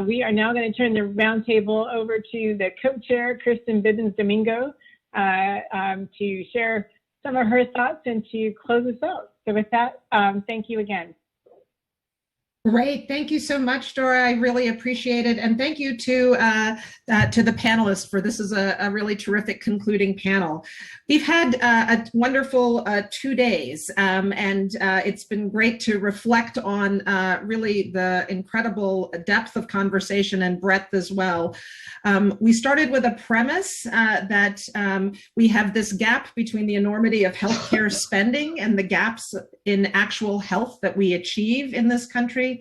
We are now going to turn the roundtable over to the co-chair, Kristen Bibbins-Domingo, to share some of her thoughts and to close us out. So with that, thank you again. Great. Thank you so much, Dora. I really appreciate it. And thank you to the panelists for this is a really terrific concluding panel. We've had a wonderful 2 days, and it's been great to reflect on really the incredible depth of conversation and breadth as well. We started with a premise that we have this gap between the enormity of healthcare spending and the gaps in actual health that we achieve in this country.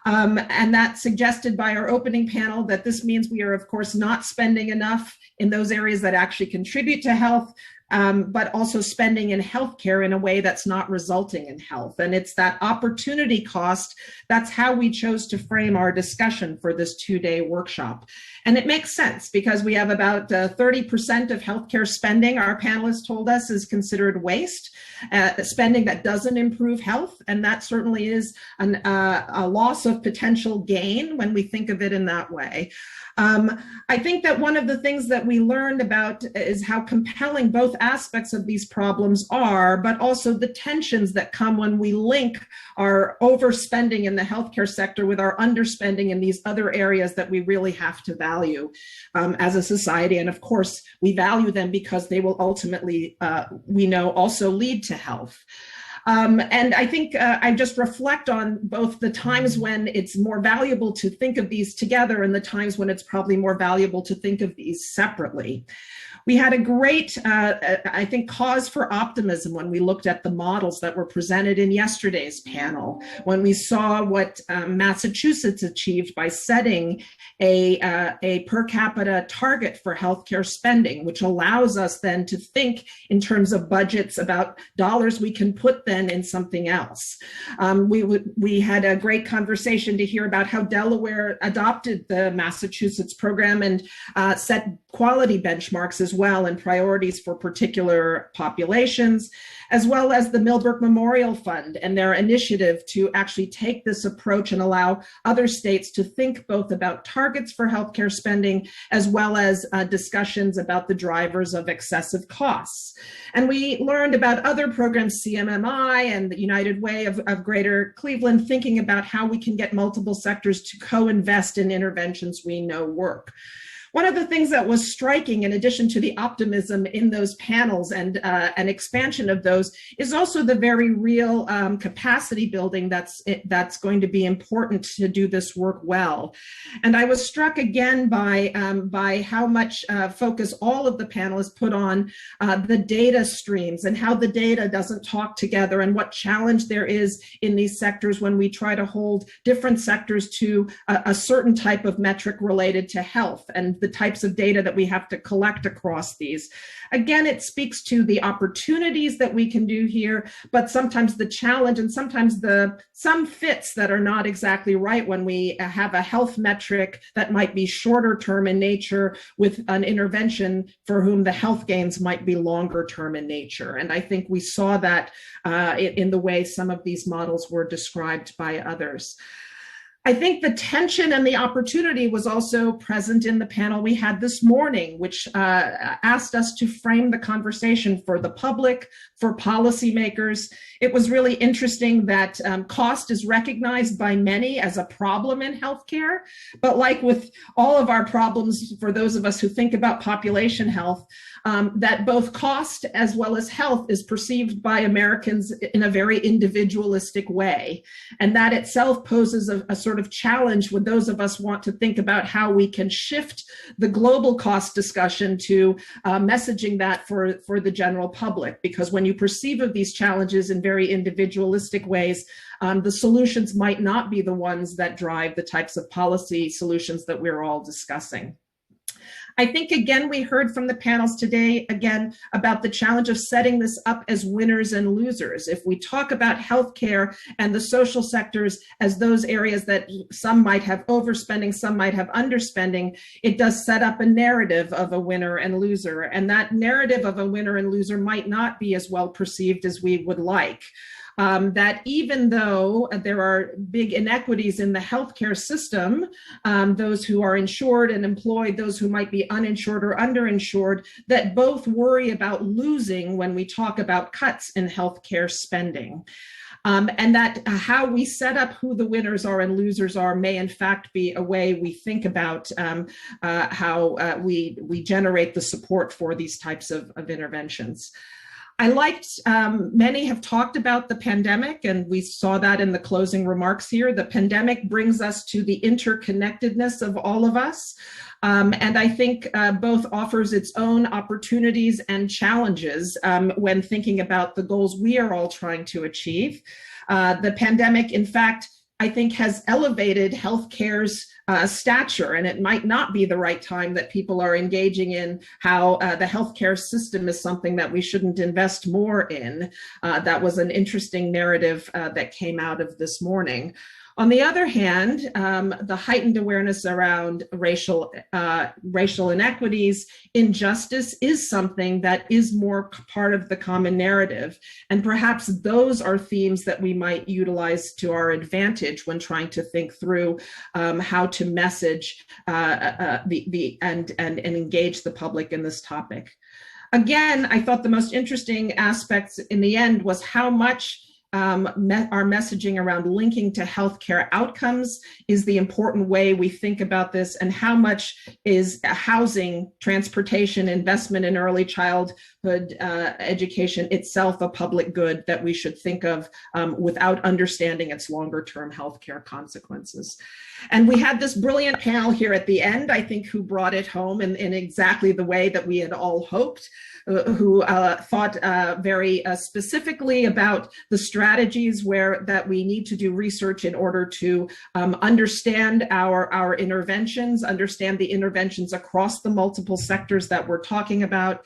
And that's suggested by our opening panel that this means we are, of course, not spending enough in those areas that actually contribute to health, but also spending in healthcare in a way that's not resulting in health. And it's that opportunity cost. That's how we chose to frame our discussion for this 2-day workshop. And it makes sense because we have about 30% of healthcare spending, our panelists told us, is considered waste, spending that doesn't improve health. And that certainly is a loss of potential gain when we think of it in that way. I think that one of the things that we learned about is how compelling both aspects of these problems are, but also the tensions that come when we link our overspending in the healthcare sector with our underspending in these other areas that we really have to value as a society. And of course, we value them because they will ultimately, we know, also lead to health. And I think I just reflect on both the times when it's more valuable to think of these together and the times when it's probably more valuable to think of these separately. We had a great, I think, cause for optimism when we looked at the models that were presented in yesterday's panel, when we saw what Massachusetts achieved by setting a per capita target for healthcare spending, which allows us then to think in terms of budgets about dollars we can put then in something else. We had a great conversation to hear about how Delaware adopted the Massachusetts program and set quality benchmarks as well and priorities for particular populations, as well as the Millbrook Memorial Fund and their initiative to actually take this approach and allow other states to think both about targets for healthcare spending as well as discussions about the drivers of excessive costs. And we learned about other programs, CMMI and the United Way of Greater Cleveland, thinking about how we can get multiple sectors to co-invest in interventions we know work. One of the things that was striking, in addition to the optimism in those panels and an expansion of those, is also the very real capacity building that's going to be important to do this work well. And I was struck again by how much focus all of the panelists put on the data streams and how the data doesn't talk together and what challenge there is in these sectors when we try to hold different sectors to a certain type of metric related to health and the types of data that we have to collect across these. Again, it speaks to the opportunities that we can do here, but sometimes the challenge and sometimes some fits that are not exactly right when we have a health metric that might be shorter term in nature with an intervention for whom the health gains might be longer term in nature. And I think we saw that in the way some of these models were described by others. I think the tension and the opportunity was also present in the panel we had this morning, which asked us to frame the conversation for the public, for policymakers. It was really interesting that cost is recognized by many as a problem in healthcare, but like with all of our problems, for those of us who think about population health, that both cost as well as health is perceived by Americans in a very individualistic way. And that itself poses a sort of challenge when those of us want to think about how we can shift the global cost discussion to messaging that for the general public. Because when you perceive of these challenges in very individualistic ways, the solutions might not be the ones that drive the types of policy solutions that we're all discussing. I think, again, we heard from the panels today, again, about the challenge of setting this up as winners and losers. If we talk about healthcare and the social sectors as those areas that some might have overspending, some might have underspending, it does set up a narrative of a winner and loser. And that narrative of a winner and loser might not be as well perceived as we would like. that even though there are big inequities in the healthcare system, those who are insured and employed, those who might be uninsured or underinsured, that both worry about losing when we talk about cuts in healthcare spending. And that how we set up who the winners are and losers are may in fact be a way we think about how we generate the support for these types of interventions. I liked, many have talked about the pandemic, and we saw that in the closing remarks here. The pandemic brings us to the interconnectedness of all of us. And I think both offers its own opportunities and challenges when thinking about the goals we are all trying to achieve. The pandemic, in fact, I think has elevated healthcare's stature, and it might not be the right time that people are engaging in how the healthcare system is something that we shouldn't invest more in. That was an interesting narrative that came out of this morning. On the other hand, the heightened awareness around racial inequities, injustice is something that is more part of the common narrative. And perhaps those are themes that we might utilize to our advantage when trying to think through how to message and engage the public in this topic. Again, I thought the most interesting aspects in the end was how much our messaging around linking to healthcare outcomes is the important way we think about this, and how much is housing, transportation, investment in early childhood education itself a public good that we should think of without understanding its longer term healthcare consequences. And we had this brilliant panel here at the end, I think, who brought it home in exactly the way that we had all hoped. Who thought very specifically about the strategies that we need to do research in order to understand our interventions, understand the interventions across the multiple sectors that we're talking about,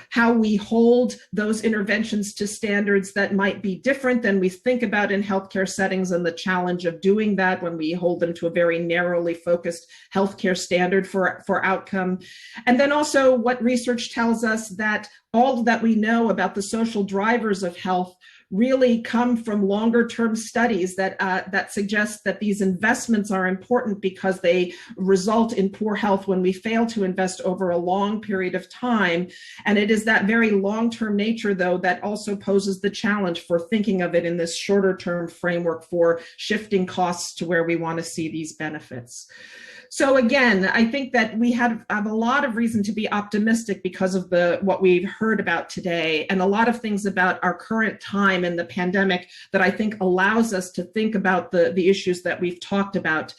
how we hold those interventions to standards that might be different than we think about in healthcare settings, and the challenge of doing that when we hold them to a very narrowly focused healthcare standard for outcome. And then also what research tells us that all that we know about the social drivers of health really come from longer term studies that suggest that these investments are important because they result in poor health when we fail to invest over a long period of time. And it is that very long-term nature, though, that also poses the challenge for thinking of it in this shorter term framework for shifting costs to where we want to see these benefits. So again, I think that we have a lot of reason to be optimistic because of what we've heard about today, and a lot of things about our current time in the pandemic that I think allows us to think about the issues that we've talked about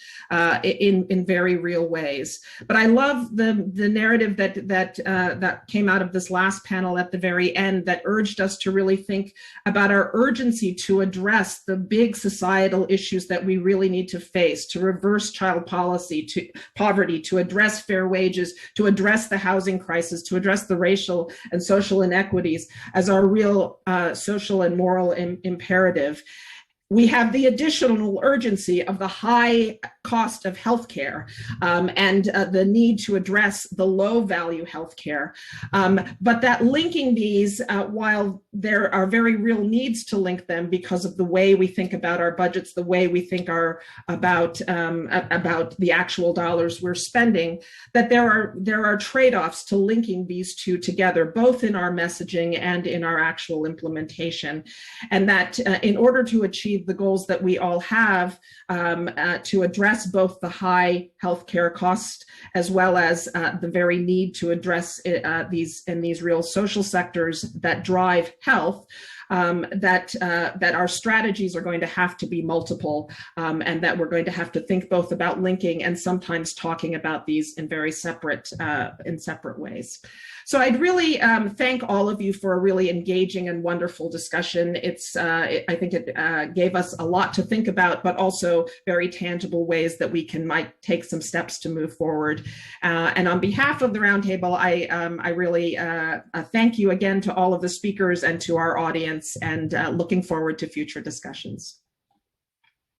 in very real ways. But I love the narrative that came out of this last panel at the very end that urged us to really think about our urgency to address the big societal issues that we really need to face, to reverse child poverty, to address fair wages, to address the housing crisis, to address the racial and social inequities as our real social and moral imperative. We have the additional urgency of the high cost of healthcare and the need to address the low value healthcare. But that linking these, while there are very real needs to link them because of the way we think about our budgets, the way we think about the actual dollars we're spending, that there are trade-offs to linking these two together, both in our messaging and in our actual implementation. And that in order to achieve the goals that we all have to address both the high healthcare cost as well as the very need to address these real social sectors that drive health, that our strategies are going to have to be multiple, and that we're going to have to think both about linking and sometimes talking about these in very separate ways. So I'd really thank all of you for a really engaging and wonderful discussion. I think it gave us a lot to think about, but also very tangible ways that we might take some steps to move forward. And on behalf of the Roundtable, I really thank you again to all of the speakers and to our audience, and looking forward to future discussions.